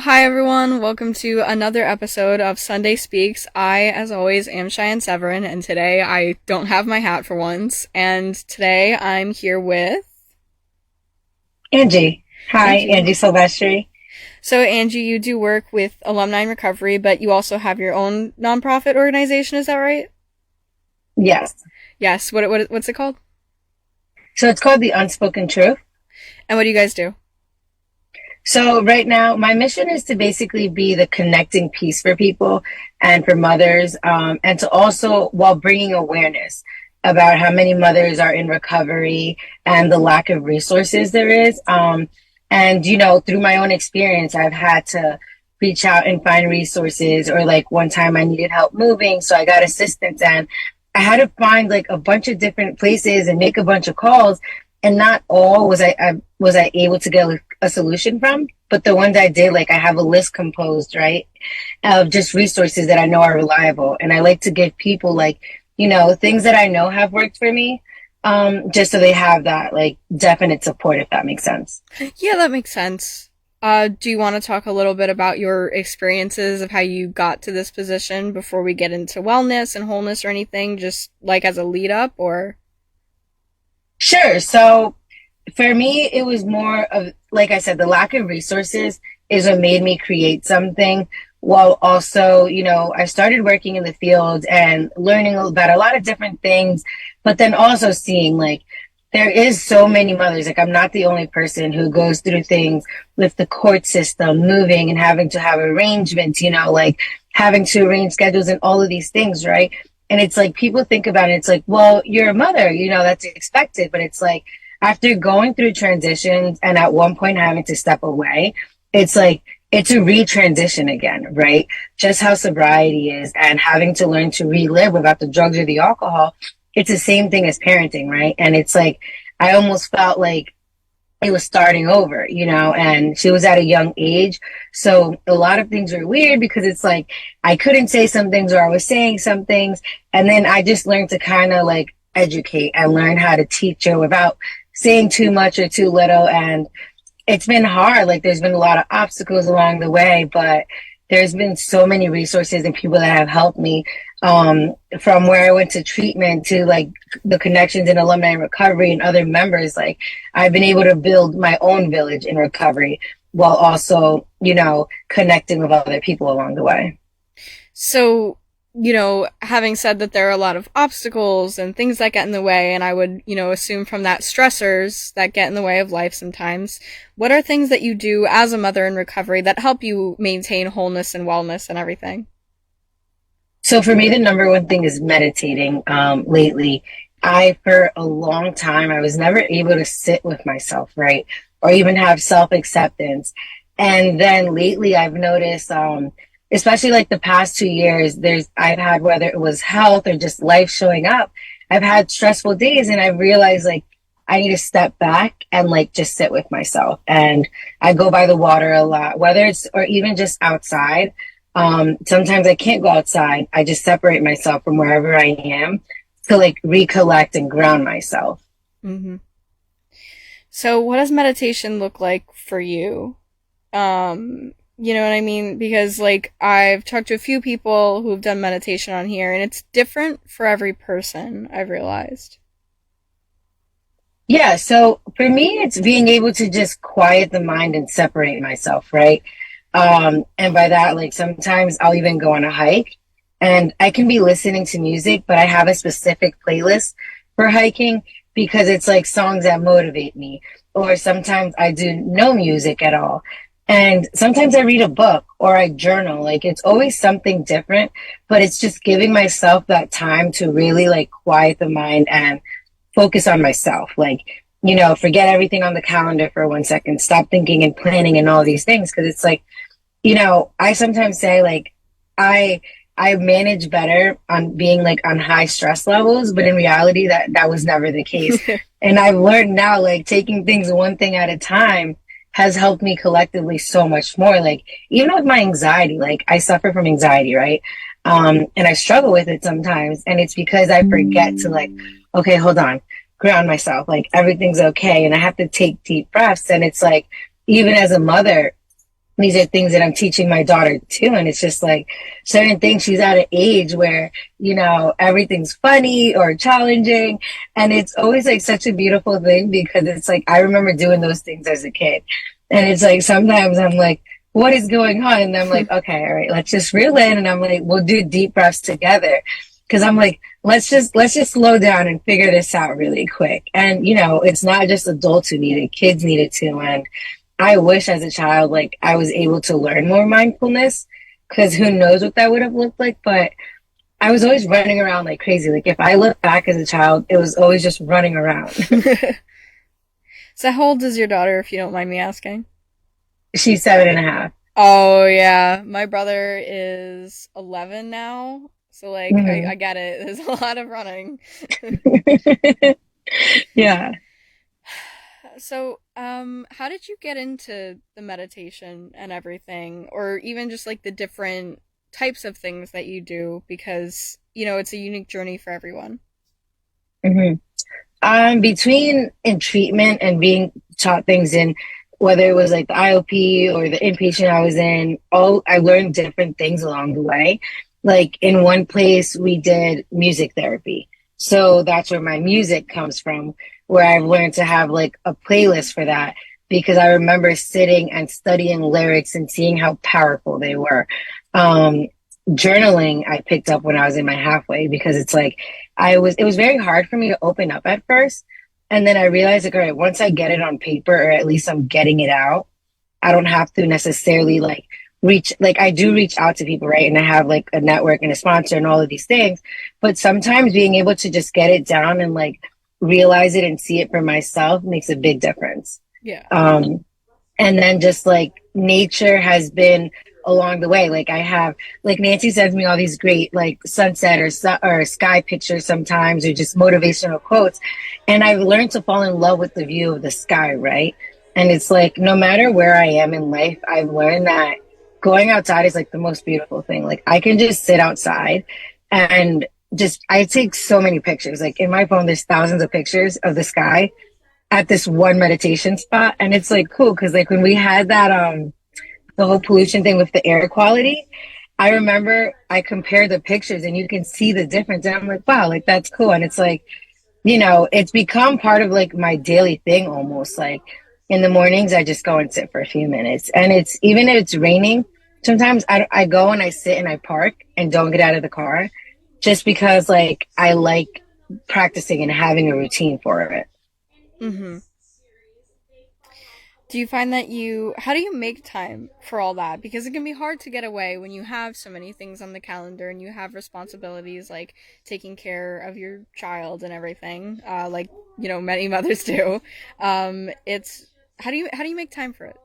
Hi everyone, welcome to another episode of Sunday Speaks. I, as always, am Cheyenne Severin, and today I don't have my hat for once. And today I'm here with Angie. Hi, Angie. Angie Silvestri. So Angie, you do work with Alumni in Recovery, but you also have your own nonprofit organization, is that right? Yes. Yes, what's it called? So it's called The Unspoken Truth. And what do you guys do? So right now, my mission is to basically be the connecting piece for people and for mothers, and to also, while bringing awareness about how many mothers are in recovery and the lack of resources there is. Through my own experience, I've had to reach out and find resources, or like one time I needed help moving, so I got assistance, and I had to find like a bunch of different places and make a bunch of calls, and not all was I able to get a solution from, but the ones I did, like I have a list composed, right, of just resources that I know are reliable, and I like to give people things that I know have worked for me, just so they have that like definite support, if that makes sense. Yeah, that makes sense. Do you want to talk a little bit about your experiences of how you got to this position before we get into wellness and wholeness or anything, just like as a lead up, or? Sure. So for me, it was more of, like I said, the lack of resources is what made me create something. While also, I started working in the field and learning about a lot of different things, but then also seeing like there is so many mothers. Like I'm not the only person who goes through things with the court system, moving and having to have arrangements, like having to arrange schedules and all of these things, right? And it's like people think about it, it's like, well, you're a mother, that's expected. But it's like after going through transitions and at one point having to step away, it's like it's a retransition again, right? Just how sobriety is and having to learn to relive without the drugs or the alcohol. It's the same thing as parenting, right? And it's like I almost felt like it was starting over, and she was at a young age. So a lot of things were weird because it's like I couldn't say some things, or I was saying some things. And then I just learned to kind of like educate and learn how to teach her without saying too much or too little. And it's been hard. Like there's been a lot of obstacles along the way, but there's been so many resources and people that have helped me, from where I went to treatment to like the connections in Alumni and Recovery and other members. Like I've been able to build my own village in recovery while also, connecting with other people along the way. So, having said that there are a lot of obstacles and things that get in the way, and I would, assume from that stressors that get in the way of life sometimes, what are things that you do as a mother in recovery that help you maintain wholeness and wellness and everything? So for me, the number one thing is meditating. Lately, for a long time, I was never able to sit with myself, right? Or even have self acceptance. And then lately I've noticed, especially like the past 2 years, I've had, whether it was health or just life showing up, I've had stressful days, and I realized like I need to step back and like just sit with myself. And I go by the water a lot, whether it's, or even just outside. Sometimes I can't go outside. I just separate myself from wherever I am to like recollect and ground myself. Mm-hmm. So what does meditation look like for you? You know what I mean? Because like I've talked to a few people who've done meditation on here, and it's different for every person, I've realized. Yeah. So for me, it's being able to just quiet the mind and separate myself, right? And by that, like sometimes I'll even go on a hike and I can be listening to music, but I have a specific playlist for hiking because it's like songs that motivate me. Or sometimes I do no music at all. And sometimes I read a book or I journal. Like it's always something different, but it's just giving myself that time to really like quiet the mind and focus on myself. Like, forget everything on the calendar for 1 second, stop thinking and planning and all these things. Cause it's like, I sometimes say like I I manage better on being like on high stress levels, but in reality that was never the case. And I've learned now like taking things one thing at a time has helped me collectively so much more. Like even with my anxiety, like I suffer from anxiety, right? And I struggle with it sometimes. And it's because I forget to like, okay, hold on, ground myself, like everything's okay. And I have to take deep breaths. And it's like, even as a mother, these are things that I'm teaching my daughter too. And it's just like certain things, she's at an age where, everything's funny or challenging. And it's always like such a beautiful thing because it's like, I remember doing those things as a kid. And it's like, sometimes I'm like, what is going on? And I'm like, okay, all right, let's just reel in. And I'm like, we'll do deep breaths together. Cause I'm like, let's just slow down and figure this out really quick. And, it's not just adults who need it, kids need it too. And I wish as a child, like I was able to learn more mindfulness because who knows what that would have looked like. But I was always running around like crazy. Like if I look back as a child, it was always just running around. So how old is your daughter, if you don't mind me asking? She's 7.5. Oh yeah, my brother is 11 now. So like I Mm-hmm. get it. There's a lot of running. Yeah. So, how did you get into the meditation and everything, or even just like the different types of things that you do? Because, it's a unique journey for everyone. Hmm. Between in treatment and being taught things in whether it was like the IOP or the inpatient I was in, all I learned different things along the way. Like in one place we did music therapy. So that's where my music comes from, where I've learned to have like a playlist for that because I remember sitting and studying lyrics and seeing how powerful they were. Um, Journaling I picked up when I was in my halfway because it's like it was very hard for me to open up at first. And then I realized like, all right, once I get it on paper or at least I'm getting it out, I don't have to necessarily like I do reach out to people, right? And I have like a network and a sponsor and all of these things. But sometimes being able to just get it down and like realize it and see it for myself makes a big difference. Yeah. And then just like nature has been along the way. Like I have, like Nancy sends me all these great like sunset or sky pictures sometimes, or just motivational quotes. And I've learned to fall in love with the view of the sky, right? And it's like, no matter where I am in life, I've learned that going outside is like the most beautiful thing. Like I can just sit outside and I take so many pictures. Like in my phone, there's thousands of pictures of the sky at this one meditation spot. And it's like cool because like when we had that, the whole pollution thing with the air quality, I remember I compared the pictures and you can see the difference. And I'm like, wow, like that's cool. And it's like, it's become part of like my daily thing almost. Like in the mornings, I just go and sit for a few minutes. And it's even if it's raining, sometimes I go and I sit and I park and don't get out of the car just because like I like practicing and having a routine for it. Mm-hmm. Do you find that how do you make time for all that? Because it can be hard to get away when you have so many things on the calendar and you have responsibilities like taking care of your child and everything, like, many mothers do. It's, how do you make time for it?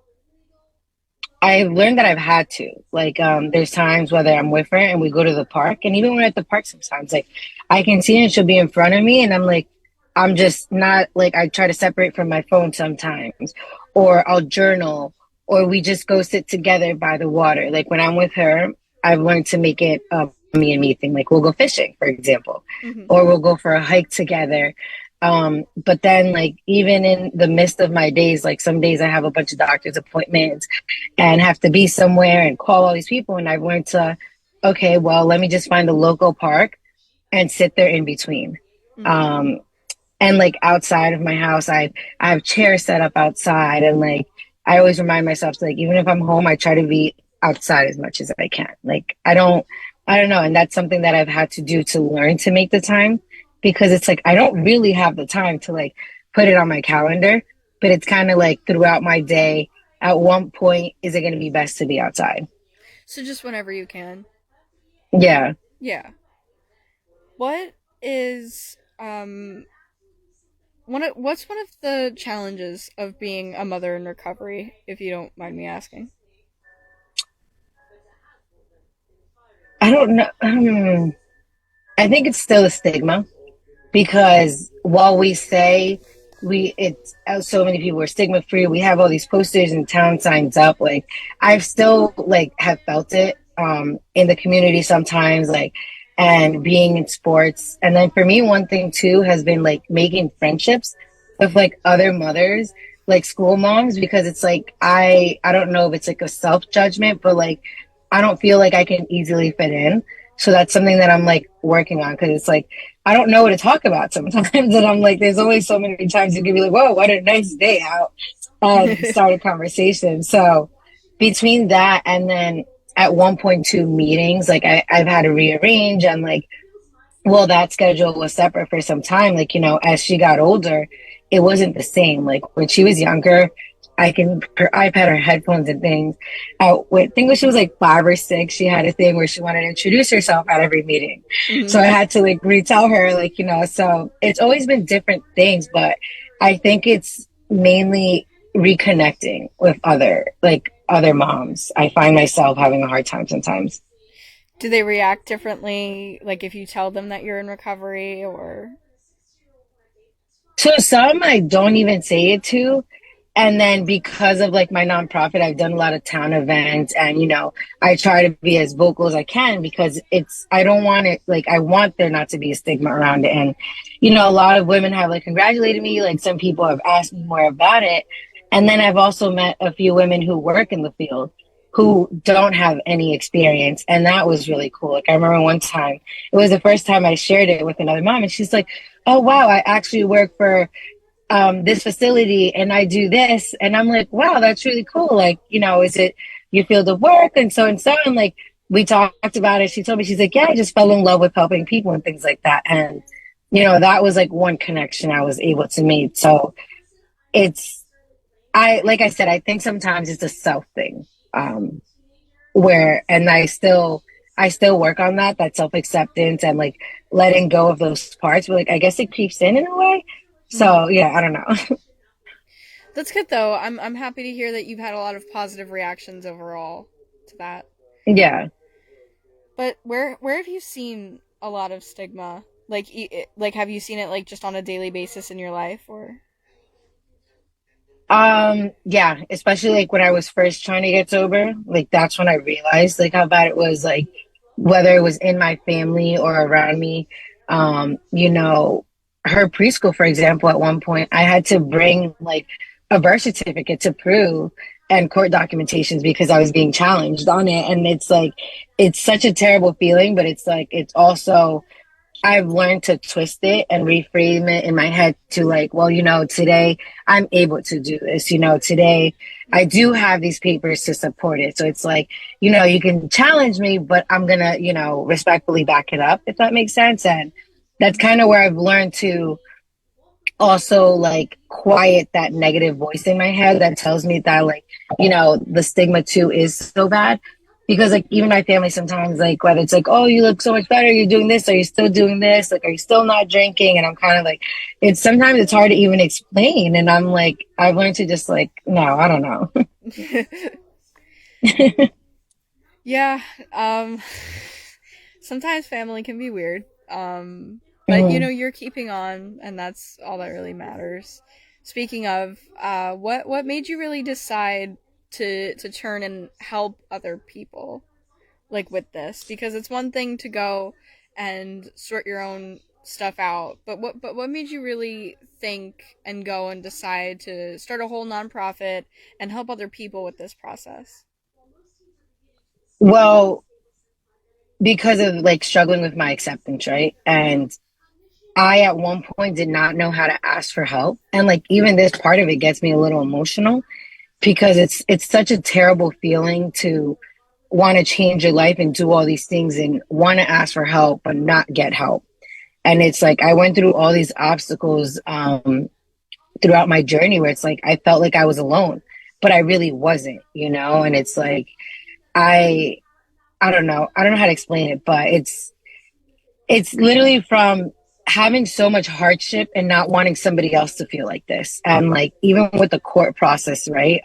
I've learned that I've had to. Like, there's times whether I'm with her and we go to the park, and even when we're at the park, sometimes like I can see her and she'll be in front of me, and I'm like, I'm just not like I try to separate from my phone sometimes, or I'll journal, or we just go sit together by the water. Like when I'm with her, I've learned to make it a me and me thing. Like we'll go fishing, for example, Mm-hmm. or we'll go for a hike together. But then like even in the midst of my days, like some days I have a bunch of doctor's appointments and have to be somewhere and call all these people. And I've learned to, okay, well, let me just find a local park and sit there in between. Mm-hmm. Um, and like outside of my house, I have chairs set up outside, and like I always remind myself to, like even if I'm home, I try to be outside as much as I can. Like I don't know, and that's something that I've had to do to learn to make the time because it's like I don't really have the time to like put it on my calendar, but it's kind of like throughout my day. At one point, is it going to be best to be outside? So just whenever you can. Yeah. Yeah. What is what's one of the challenges of being a mother in recovery, if you don't mind me asking? I don't know. I think it's still a stigma because while we say it's so many people are stigma free, we have all these posters and town signs up. Like I've still like have felt it in the community sometimes, like and being in sports. And then for me, one thing too has been like making friendships with like other mothers like school moms, because it's like I don't know if it's like a self judgment, but like I don't feel like I can easily fit in. So that's something that I'm like working on, because it's like I don't know what to talk about sometimes, and I'm like, there's always so many times you can be like, "Whoa, what a nice day out," and start a conversation. So between that and then at 1.2 meetings, like I've had to rearrange, and like, well, that schedule was separate for some time. Like, as she got older, it wasn't the same. Like when she was younger, her iPad, her headphones and things. I think when she was like 5 or 6, she had a thing where she wanted to introduce herself at every meeting. So I Mhm. had to like retell her, like, so it's always been different things, but I think it's mainly reconnecting with other moms. I find myself having a hard time sometimes. Do they react differently, like if you tell them that you're in recovery, or? So some I don't even say it to. And then because of like my nonprofit, I've done a lot of town events, and I try to be as vocal as I can, because I don't want it, like I want there not to be a stigma around it. And a lot of women have like congratulated me, like some people have asked me more about it. And then I've also met a few women who work in the field who don't have any experience, and that was really cool. Like I remember one time, it was the first time I shared it with another mom, and she's like, "Oh wow, I actually work for this facility and I do this." And I'm like, wow, that's really cool. Like, is it your field of work? And so and so. And like, we talked about it. She told me, she's like, yeah, I just fell in love with helping people and things like that. And, that was like one connection I was able to make. So like I said, I think sometimes it's a self thing, and I still work on that self acceptance and like letting go of those parts. But like, I guess it creeps in a way. Mhm. So yeah, I don't know. That's good though. I'm happy to hear that you've had a lot of positive reactions overall to that. Yeah. But where have you seen a lot of stigma? Like like have you seen it like just on a daily basis in your life, or? Yeah, especially like when I was first trying to get sober, like that's when I realized like how bad it was, like whether it was in my family or around me. Her preschool, for example, at one point I had to bring like a birth certificate to prove, and court documentations, because I was being challenged on it. And it's like it's such a terrible feeling, but it's like it's also I've learned to twist it and reframe it in my head to like, well, today I'm able to do this. Today I do have these papers to support it. So it's like, you can challenge me, but I'm going to, respectfully back it up, if that makes sense. And that's kind of where I've learned to also like quiet that negative voice in my head that tells me that like the stigma too is so bad, because like even my family sometimes, like whether it's like, oh, you look so much better, you're doing this, are you still doing this, like are you still not drinking, and I'm kind of like, it's hard to even explain, and I'm like, I've learned to just like, no, I don't know. Yeah, sometimes family can be weird. But Mhm. you're keeping on, and that's all that really matters. Speaking of, what made you really decide to turn and help other people, like with this? Because it's one thing to go and sort your own stuff out, but what made you really think and go and decide to start a whole nonprofit and help other people with this process? Well, because of like struggling with my acceptance, right? And I at one point did not know how to ask for help. And like even this part of it gets me a little emotional, because it's such a terrible feeling to want to change your life and do all these things and want to ask for help but not get help. And it's like I went through all these obstacles throughout my journey, where it's like I felt like I was alone, but I really wasn't. And it's like I I don't know how to explain it, but it's literally from having so much hardship and not wanting somebody else to feel like this. And like even with the court process, right?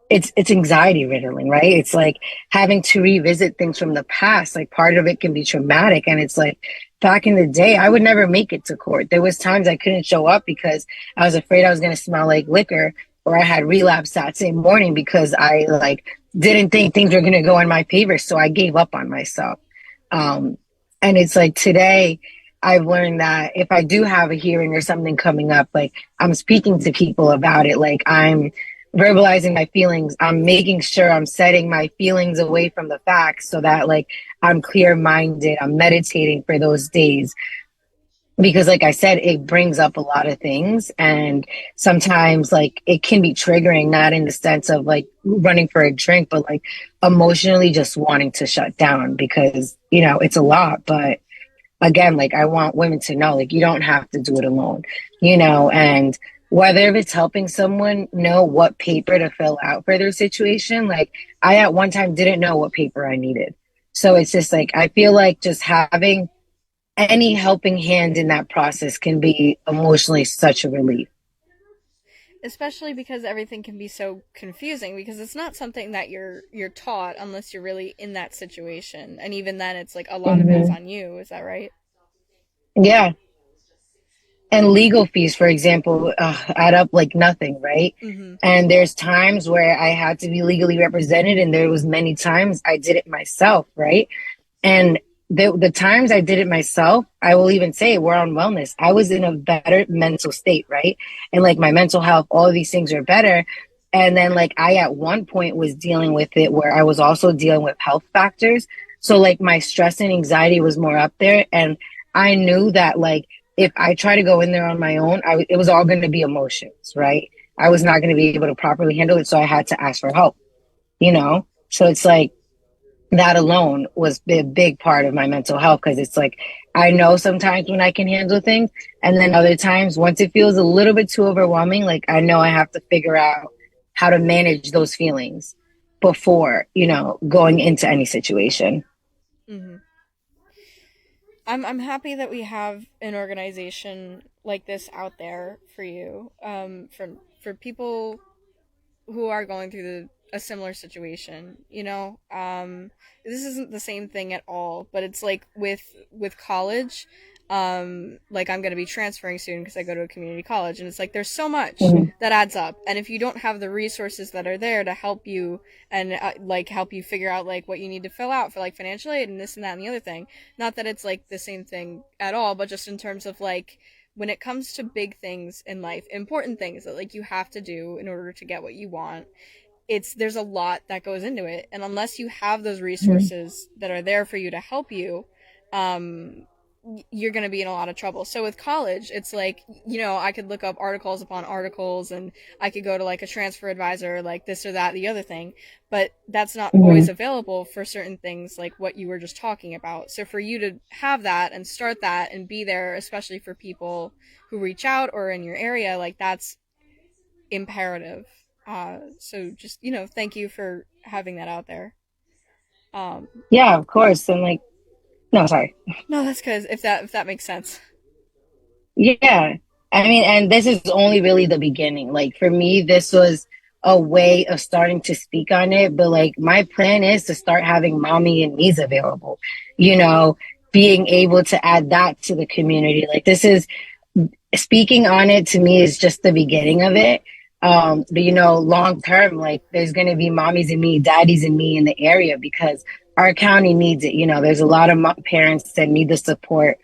It's anxiety riddling, right? It's like having to revisit things from the past. Like part of it can be traumatic. And it's like back in the day, I would never make it to court. There was times I couldn't show up because I was afraid I was going to smell like liquor, or I had relapse that same morning because I like didn't think things were going to go in my favor. So I gave up on myself. Um, and it's like today, I've learned that if I do have a hearing or something coming up, like I'm speaking to people about it, like I'm verbalizing my feelings. I'm making sure I'm setting my feelings away from the facts so that like I'm clear minded. I'm meditating for those days because like I said, it brings up a lot of things and sometimes like it can be triggering, not in the sense of like running for a drink, but like emotionally just wanting to shut down because, you know, it's a lot. But again, like I want women to know, like you don't have to do it alone, you know, and whether if it's helping someone know what paper to fill out for their situation, like I at one time didn't know what paper I needed. So it's just like I feel like just having any helping hand in that process can be emotionally such a relief. Especially because everything can be so confusing because it's not something that you're taught unless you're really in that situation. And even then it's like a lot of it is Mm-hmm. on you, is that right? Yeah. And legal fees, for example, add up like nothing, right? Mhm. And there's times where I had to be legally represented, and there was many times I did it myself, right? And the times I did it myself, I will even say we're on wellness. I was in a better mental state, right? And like my mental health, all of these things are better. And then like I at one point was dealing with it where I was also dealing with health factors. So like my stress and anxiety was more up there. And I knew that like if I try to go in there on my own, it was all going to be emotions, right? I was not going to be able to properly handle it. So I had to ask for help, you know? So it's like, that alone was a big part of my mental health because it's like I know sometimes when I can handle things, and then other times once it feels a little bit too overwhelming, like I know I have to figure out how to manage those feelings before, you know, going into any situation. Mhm. I'm happy that we have an organization like this out there for you. For people who are going through a similar situation, you know. This isn't the same thing at all, but it's like with college. Like I'm going to be transferring soon because I go to a community college, and it's like there's so much Mm-hmm. that adds up, and if you don't have the resources that are there to help you and like help you figure out like what you need to fill out for like financial aid and this and that and the other thing, not that it's like the same thing at all, but just in terms of like when it comes to big things in life, important things that like you have to do in order to get what you want, it's there's a lot that goes into it, and unless you have those resources that are there for you to help you, um you're going to be in a lot of trouble. So with college, it's like, you know, I could look up articles upon articles and I could go to like a transfer advisor, like this or that, the other thing, but that's not always Mm-hmm. available for certain things like what you were just talking about. So for you to have that and start that and be there, especially for people who reach out or in your area, like that's imperative. So just, you know, thank you for having that out there. Um, Yeah, of course. And like, no, sorry. no, that's because if that makes sense. Yeah. I mean, and this is only really the beginning. Like for me, this was a way of starting to speak on it. But like my plan is to start having mommy and me's available, you know, being able to add that to the community. Like this is speaking on it to me is just the beginning of it. But you know, long term, like there's going to be mommies and me, daddies and me in the area because our county needs it. You know, there's a lot of parents that need the support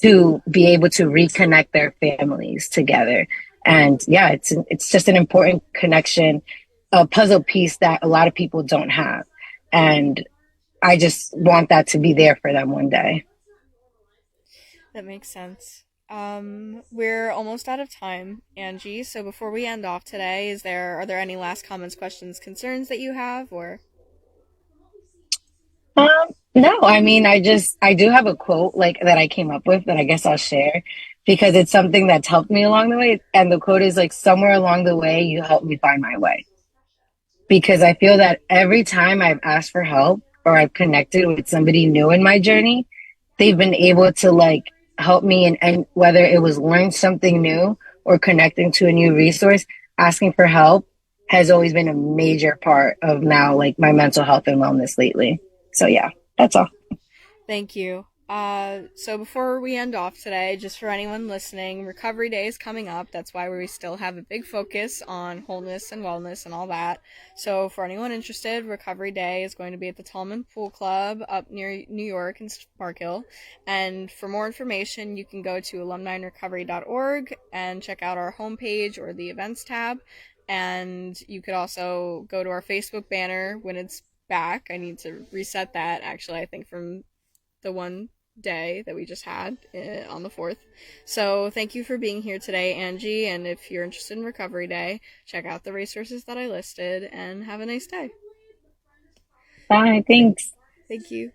to be able to reconnect their families together. And yeah, it's just an important connection, a puzzle piece that a lot of people don't have. And I just want that to be there for them one day. That makes sense. We're almost out of time, Angie. So before we end off today, are there any last comments, questions, concerns that you have, or No, I mean, I do have a quote like that I came up with that I guess I'll share because it's something that's helped me along the way. And the quote is like, somewhere along the way, you helped me find my way. Because I feel that every time I've asked for help or I've connected with somebody new in my journey, they've been able to like help me and whether it was learn something new or connecting to a new resource, asking for help has always been a major part of now like my mental health and wellness lately. So yeah, that's all. thank you. So before we end off today, just for anyone listening, Recovery Day is coming up. That's why we still have a big focus on wholeness and wellness and all that. So for anyone interested, Recovery Day is going to be at the Tallman Pool Club up near New York in Sparkill. And for more information, you can go to alumnirecovery.org and check out our homepage or the events tab. And you could also go to our Facebook banner when it's back. I need to reset that, actually, I think from the one day that we just had on the 4th. So thank you for being here today, Angie. And if you're interested in Recovery Day, check out the resources that I listed and have a nice day. Bye. Thanks. Thank you.